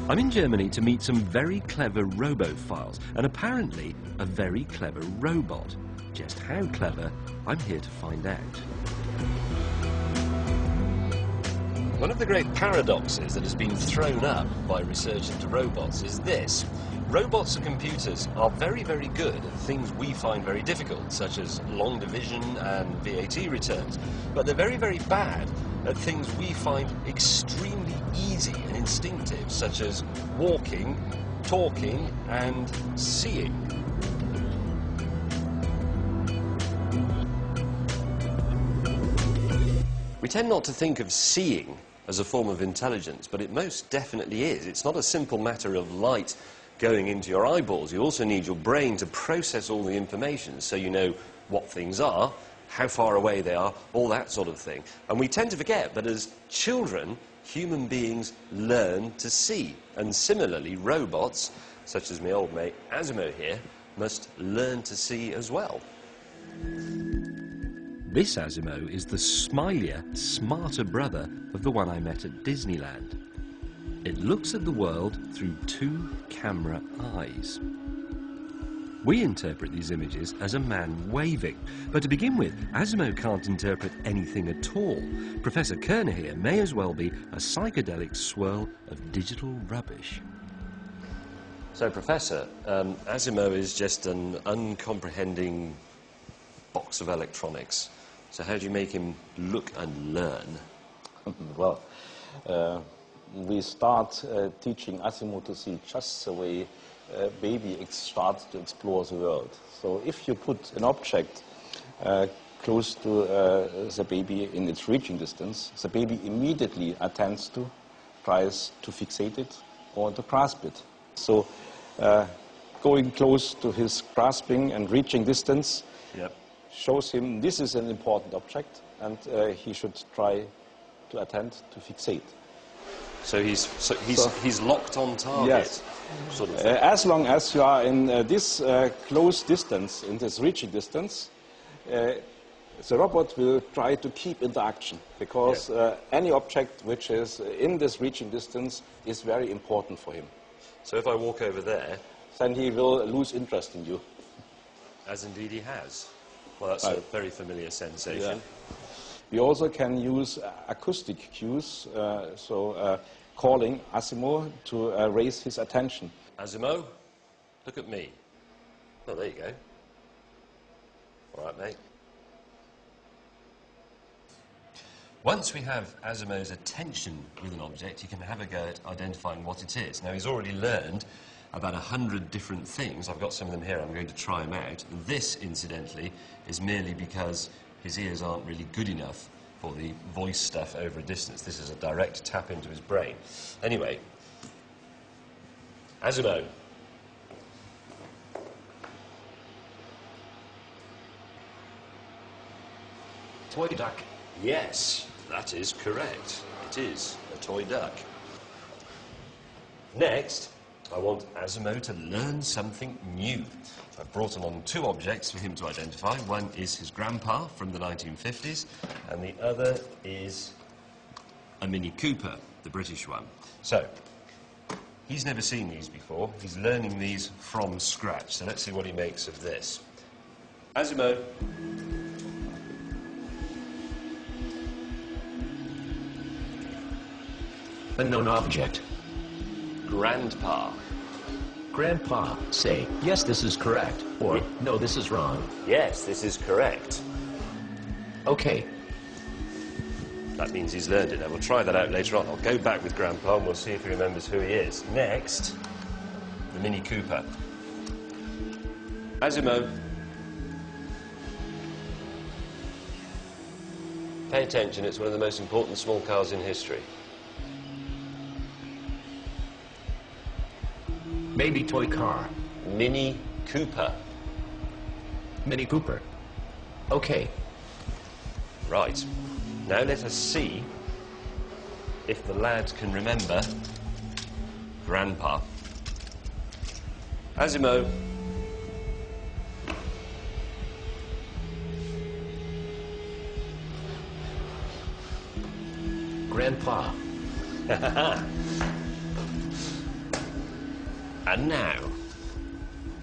I'm in Germany to meet some very clever robophiles and apparently a very clever robot. Just how clever, I'm here to find out. One of the great paradoxes that has been thrown up by research into robots is this. Robots and computers are very, very good at things we find very difficult, such as long division and VAT returns. But they're very, very bad at things we find extremely easy and instinctive, such as walking, talking, and seeing. We tend not to think of seeing as a form of intelligence, but it most definitely is. It's not a simple matter of light going into your eyeballs. You also need your brain to process all the information so you know what things are, how far away they are, all that sort of thing. And we tend to forget that as children, human beings learn to see. And similarly, robots, such as my old mate ASIMO here, must learn to see as well. This ASIMO is the smilier, smarter brother of the one I met at Disneyland. It looks at the world through two camera eyes. We interpret these images as a man waving, but to begin with, ASIMO can't interpret anything at all. Professor Kerner here may as well be a psychedelic swirl of digital rubbish. So, Professor, ASIMO is just an uncomprehending box of electronics. So how do you make him look and learn? Well, we start teaching ASIMO to see just the way a baby starts to explore the world. So if you put an object close to the baby in its reaching distance, the baby immediately attends to, tries to fixate it or to grasp it. So going close to his grasping and reaching distance shows him this is an important object and he should try to attend to fixate. So he's locked on target. Yes. Sort of as long as you are in this close distance, in this reaching distance, the robot will try to keep interaction because any object which is in this reaching distance is very important for him. So if I walk over there, then he will lose interest in you. As indeed he has. Well, that's a very familiar sensation. Yeah. We also can use acoustic cues, calling ASIMO to raise his attention. ASIMO, look at me. Oh, there you go. All right, mate. Once we have ASIMO's attention with an object, you can have a go at identifying what it is. Now, he's already learned about 100 different things. I've got some of them here. I'm going to try them out. This, incidentally, is merely because his ears aren't really good enough for the voice stuff over a distance. This is a direct tap into his brain. Anyway, ASIMO. Toy duck. Yes, that is correct. It is a toy duck. Next, I want ASIMO to learn something new. So I've brought along two objects for him to identify. One is his grandpa from the 1950s, and the other is a Mini Cooper, the British one. So, he's never seen these before. He's learning these from scratch. So let's see what he makes of this. ASIMO. Unknown object. Grandpa. Grandpa, say, yes, this is correct, or no, this is wrong. Yes, this is correct. Okay. That means he's learned it. Now, we'll try that out later on. I'll go back with Grandpa and we'll see if he remembers who he is. Next, the Mini Cooper. ASIMO. Pay attention, it's one of the most important small cars in history. Maybe toy car. Mini Cooper. Mini Cooper. Okay. Right. Now let us see if the lad can remember Grandpa. ASIMO. Grandpa. And now,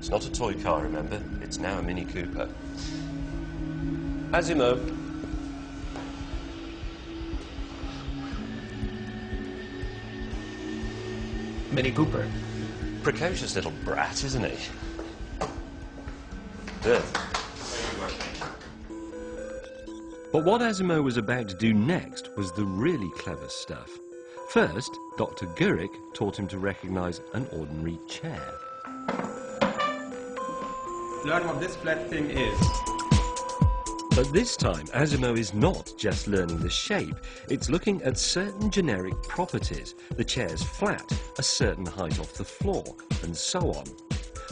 it's not a toy car, remember? It's now a Mini Cooper. Asimo. Mini Cooper. Precocious little brat, isn't he? Good. But what Asimo was about to do next was the really clever stuff. First, Dr. Gurik taught him to recognize an ordinary chair. Learn what this flat thing is. But this time, Asimo is not just learning the shape, it's looking at certain generic properties. The chair's flat, a certain height off the floor, and so on.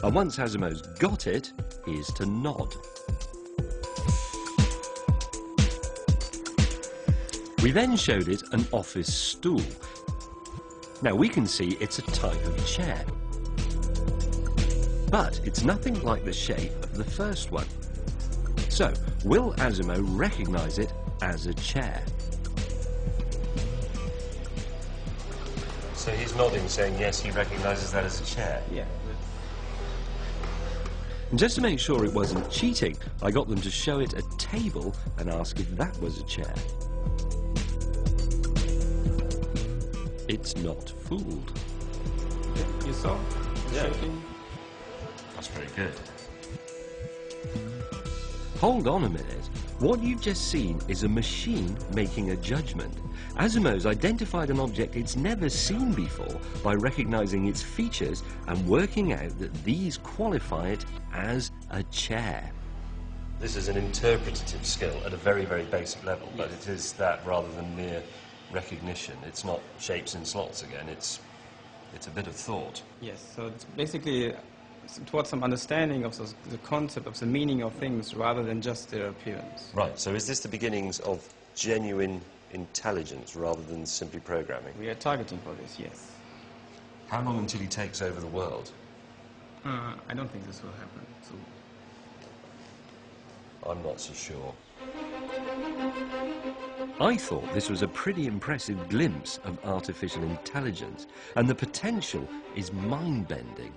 And once Asimo's got it, here's to nod. We then showed it an office stool. Now we can see it's a type of chair. But it's nothing like the shape of the first one. So, will Asimo recognize it as a chair? So he's nodding, saying yes, he recognizes that as a chair. Yeah. And just to make sure it wasn't cheating, I got them to show it a table and ask if that was a chair. It's not fooled. You saw? Yeah. Shaking. That's very good. Hold on a minute. What you've just seen is a machine making a judgment. Asimo's identified an object it's never seen before by recognizing its features and working out that these qualify it as a chair. This is an interpretative skill at a very, very basic level, but it is that rather than mere recognition. It's not shapes in slots again, it's a bit of thought. Yes, so it's basically towards some understanding of the concept of the meaning of things rather than just their appearance. Right, so is this the beginnings of genuine intelligence rather than simply programming? We are targeting for this, yes. How long until he takes over the world? I don't think this will happen soon. I'm not so sure. I thought this was a pretty impressive glimpse of artificial intelligence, and the potential is mind-bending.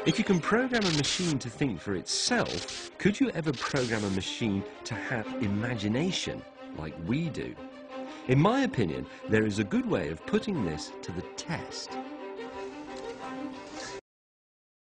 If you can program a machine to think for itself, could you ever program a machine to have imagination like we do? In my opinion, there is a good way of putting this to the test.